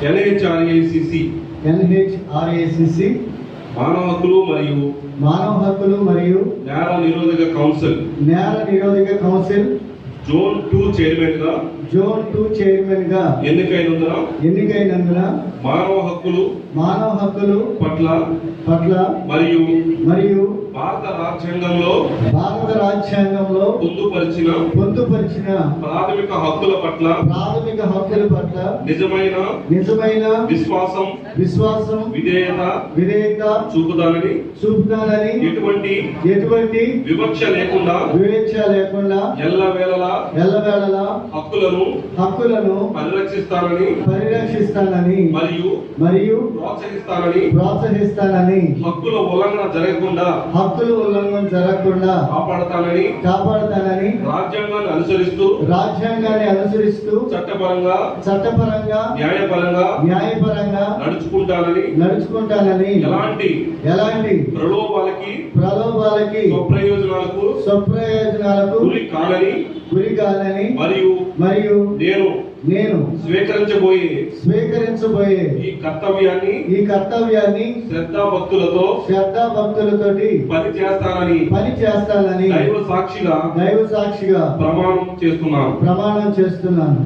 NHRACC మానవ హక్కులు మరియు నేర నిరోధక కౌన్సిల్ జోన్ 2 చైర్మన్ గా ఎన్నికైనందున మానవ హక్కులు పట్ల మరియు భారత రాజ్యాంగంలో పొందుపరిచిన ప్రాథమిక హక్కుల పట్ల నిజమైన విశ్వాసం విధేయత చూపుతానని ఎటువంటి వివక్ష లేకుండా ఎల్లవేళలా హక్కులను పరిరక్షిస్తానని మరియు ప్రోత్సహిస్తానని హక్కుల ఉల్లంఘన జరగకుండా కాపాడతానని రాజ్యాంగాన్ని అనుసరిస్తూ చట్టపరంగా న్యాయపరంగా నడుచుకుంటానని ఎలాంటి ప్రలోభాలకి స్వప్రయోజనాలకు గురి కానని మరియు నేను స్వీకరించబోయే ఈ కర్తవ్యాన్ని శ్రద్ధాభక్తులతోటి పని చేస్తానని దైవ సాక్షిగా ప్రమాణం చేస్తున్నాను.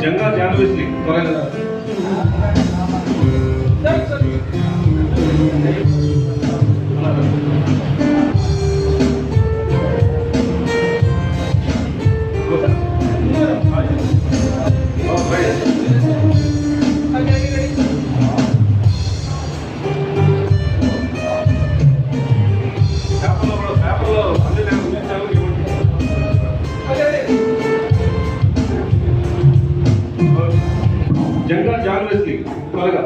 జంగా జాన్వేస్లీ త్వరగా జంగా జాన్వేస్లీ త్వరగా